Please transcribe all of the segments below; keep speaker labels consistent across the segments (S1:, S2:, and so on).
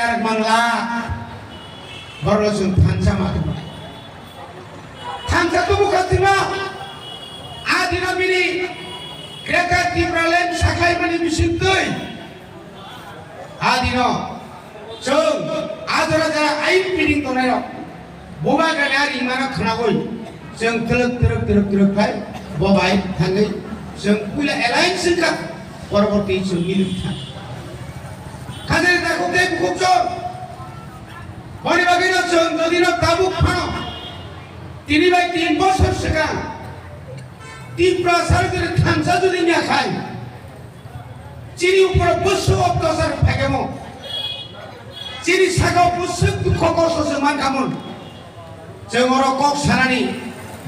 S1: narak mangla baru sun thansa mati thansa tu bukan tina adina bini kereta timralen saklai mani bisintui adino sun adara jara ain piring to nairo boba ganari mana khana goi sun teruk kai bobai thangai sun pula alliance ka পরবর্তী মিলিত থাকে কাজে দেখো দেব খুব জোর বড়ি বাগির নদীর তাবুক Fanon 3/3 বছর শেখা তীব্রা সারদের খানসা যদি না খায় চিনি উপর বসু অবদসার ফেকেমো চিনি সাগাও বসু দুঃখ কষ্ট মান কামন जोंर কক সারানি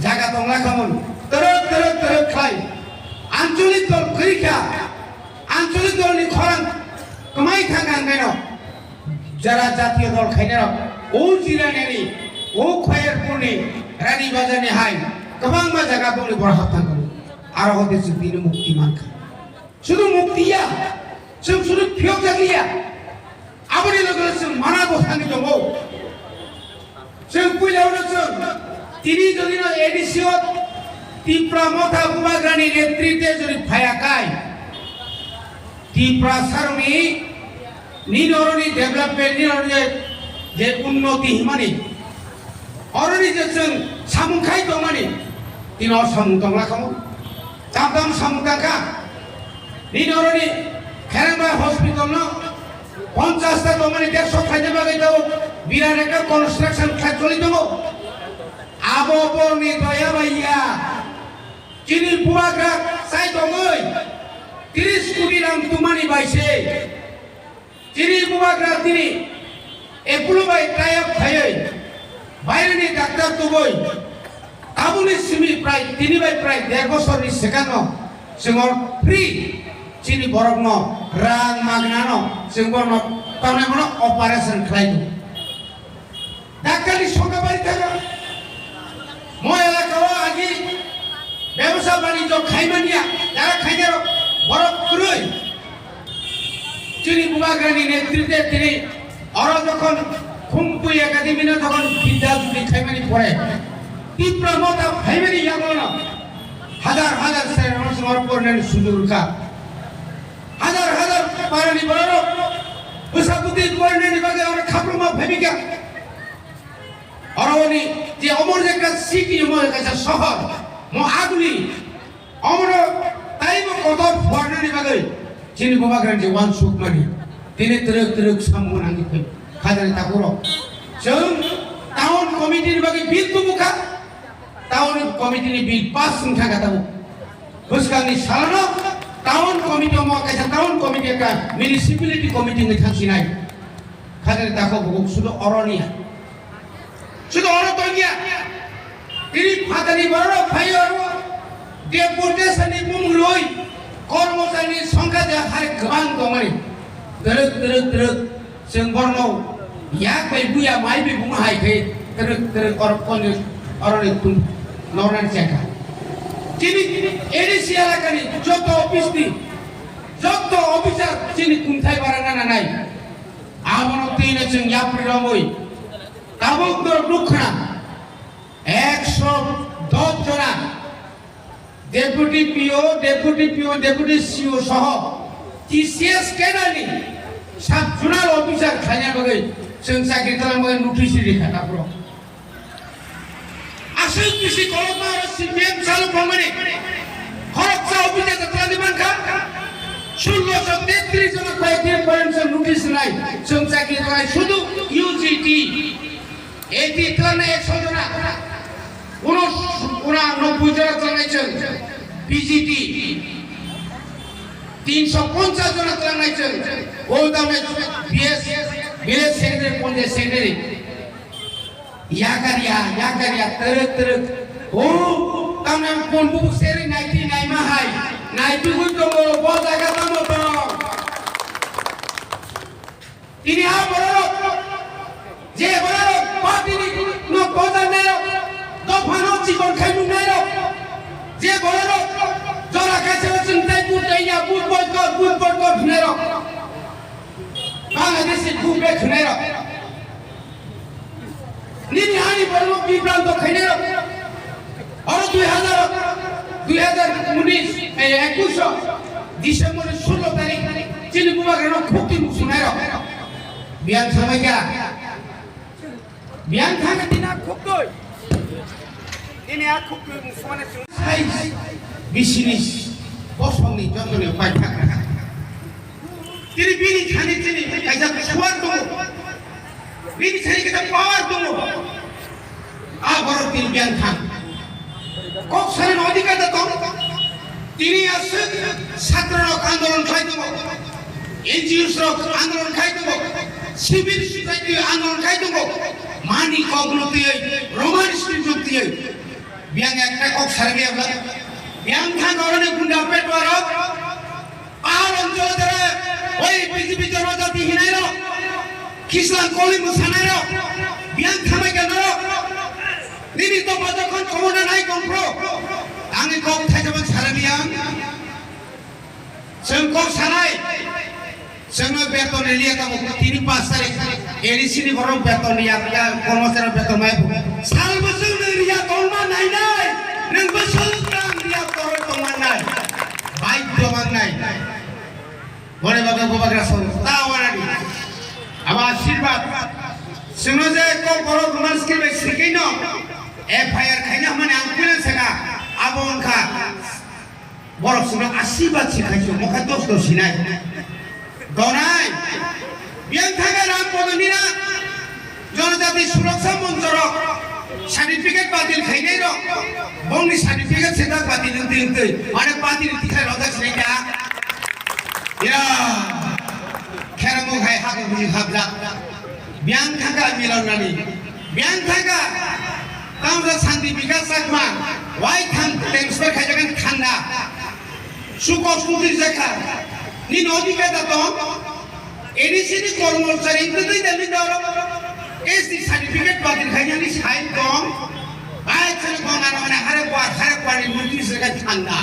S1: জায়গা দংলা কামন তরক খাই আঞ্চলিক দল করিকা আঞ্চলিক দলনি খরাং কমাই থাকা কেন যারা জাতীয় দল খাইনে ও জিরানেনি ও খয়ের পুনি রানী বাজানি হাই কবাং মা জায়গা বলে বড় হাত থাকো আর হতে দিন মুক্তি মানখা শুধু মুক্তিয়া শুধু ফিয়ক জাগলিয়া আবরি লগলে মানা বসানি দব পুইলাও তিনি যদি এডিসিও তীব্রা মথা বুবাগ্রানি নেতৃত্বে যদি ফায়াকায় তীব্রা সারনি নিনরনি ডেভেলপমেন্ট নিনরনি যে উন্নতি হিমানি অরনি যে সামুখাই দমানি তিনি অসামু দংলা খামু চামদাম সামুকাকা নিনরনি খেরাংবা হসপিটাল ন 50টা দমানি 150 খাইতে বাগাই দাও বিরাট একটা কনস্ট্রাকশন কাজ চলি দেব আবো বনি দয়া ভাইয়া চিনি বুয়াগ্রা সাই দমই 30 কোটি রাম তুমানি বাইছে চিনি বুয়াগ্রা তিনি এপুলো বাই টাইপ খাই বাইরেনি ডাক্তার তুবই কাবুলি সিমি প্রায় তিনি বাই প্রায় 1.5 বছরনি সেখানো সিংর ফ্রি চিনি বরগ্ন রাং মাগনানো সিংবর্ণ তামনে মনো অপারেশন খাইতো ডাক্তারি সংখ্যা বাড়ি থাকে মই এলাকাও আজি ব্যবসা বাণিজ্য খাইমানিয়া যারা খাইতে বরফ করই চিনি বুবাগ্রানি নেতৃত্বে তিনি অর যখন খুমপুই একাডেমিনে যখন বিদ্যা যদি খাইমানি পড়ে তীব্র মতা খাইমানি যাবো না হাজার হাজার সমর্পণের সুযোগ কা হাজার হাজার পারানি বড় উসাপুতি পড়নে বাগে আমরা খাবরমা ভেমিকা অরনি যে অমর একটা সিটি অমর একটা শহর মো আগুলি অমর তাইব কত ফর্নানি বাগে চিনি বুবাগ্রানি যে ওয়ান সুক মানি তিনি তরক সামন আনি খাজানি তাকুর जों টাউন কমিটির বাগে বিল তুমুকা টাউন কমিটিনি বিল পাস সংখ্যা গাতাবো বসকানি সালানো টাউন কমিটি মো কাছে টাউন কমিটি একটা মিউনিসিপ্যালিটি কমিটি নি থাকি নাই খাজানি তাকো শুধু অরনিয়া শুধু অরতনিয়া তিনি ফাদানি বড় ভাইয়র ডেপুটেশননি মুংলই কর্মচারী সংখ্যা যে হারে গোবাং দমানি তরক जों বর্ণ ইয়া কই বুয়া মাইবি বুমা হাই কে তরক অরপনি অরনি তুম নরনান জায়গা চিনি এডিসি এলাকানি যত অফিসনি যত অফিসার চিনি কুমথাই বারানা না নাই আমনো তিনে जों ইয়াপ্রি রমই তাবুকদর লুখনা 110 জনা ডেপুটি ডেপুটি সিও সহ টিসিএস কেনানি সাত জোনাল অফিসার খাইনা বাগে जों চাকরি তলার মধ্যে নোটিশ রেখা তারপর আসল কৃষি কলমা আর সিপিএম চালু প্রমাণে খরচা অফিসে তলা দিবান কা 1633 জন কয়েকদিন পর্যন্ত নোটিশ নাই जों চাকরি তলায় শুধু ইউজিটি এটি তলানে 100 জনা 90 জনা তলাইছেন বিজিটি 350 জনা তলাইছেন গোলদামে বিএস সেক্রেটারি পঞ্চায়েত সেক্রেটারি ইয়াকারিয়া তরক ও তামনে কোন বুক সেরি 99 মাহাই 90 গুণ তো বড় জায়গা দাম তো তিনি আ বড় যে বড় পার্টি নো কথা নাই দফানো জীবন খাইমু নাই যে বড় জরা কাছে চিন্তাই পুটাইয়া বুট বয়কট নাই বাংলাদেশে খুব বেখনেরা বিভ্রান্ত খাইনে আর 2019 ডিসেম্বরের 16 তারিখ চিনি বুবাগ্রানো খুবটি শুনায় বিয়ান সামাইকা বিয়ান থাকা দিনা খুব দই ini aku ke musuhnya hai bisnis bosongni jongni paita tiri bini khani tiri kaisa suar tu bini khani kita power tu abor tin bian khan kok sare odikar da tom tini ase chhatrara আন্দোলন khai debo NGOs ro আন্দোলন khai debo civil society আন্দোলন khai debo mani kogluti roman street biang ekta kok sarge abla biang thang orone gunda petwaro আর অঞ্চল ধরে ওই পৃথিবী জনজাতি হিনাইরো খ্রিস্টান কলি মুসানাইরো বিয়াং থামাই কেন নিনি তো যখন ক্ষমতা নাই কমপ্রো আমি কক থাইজাবান সারা বিয়াং जों কক সানাই जोङो बेतन एलिया का 3-5 तारिख एडिसि नि बरं बेतन या कर्मचारी बेतन माय साल बोसोर रिया तलमा नाय नाय नों बोसोर रां रिया तल तलमा नाय बायद्य मांगनाय बरे बागा बाबाग्रा सं तावानानि आबा आशीर्वाद जोङो जे को बर रोमान्स के सिकिनो एफआईआर खाइना माने आंकुले सेगा आबनखा बरफ सुनो आशीर्वाद सिखाइছো मखा दोस दोसिनाय গনাই বিয়াং থাকা রাম পদনীরা জনজাতি সুরক্ষা মঞ্চর সার্টিফিকেট বাতিল খাইনাই র বংনি সার্টিফিকেট সেটা বাতিল দিতে মানে বাতিল দিখাই রদা সেটা ইয়া খেরামো খাই হাগো বুঝি ভাবলা বিয়াং থাকা মিলনানি বিয়াং থাকা তামরা শান্তি বিকাশ সাকমা ওয়াই থাম টেন্সফার খাইজাগান খান্না সুকো সুদি জায়গা নি নদী কে দাতো এডিসি নি কর্মচারী ইত্যাদি দেলি দাও এসি সার্টিফিকেট বাতিল খাইনি সাইন কম আই ছেলে কোনা মানে হারে পানি মুক্তি সেটা ঠান্ডা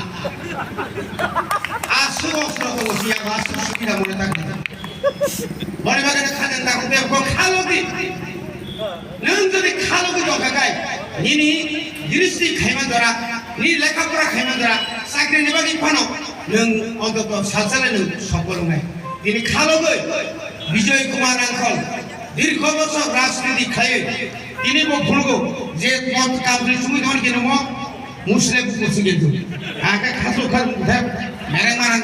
S1: আসু অস্ত্র বসিয়া বাসু সুবিধা মনে থাকে বড় বাগানে খাদেন তা কবে খালো দি নং যদি খালো দি দকাগাই নিনি জিনিসটি খাইমা ধরা নি লেখাপড়া খাইমা ধরা চাকরি নিবাগি ফানো नों অন্তত সালসালে नों সফল নাই তিনি খালগৈ বিজয় কুমার আঙ্কল দীর্ঘ বছর রাজনীতি খায় তিনি ভুলগো যে মত কাবলি তুমি কোন কেন মুসলিম কুছি কিন্তু আকা খাসো খাল মেরে মারা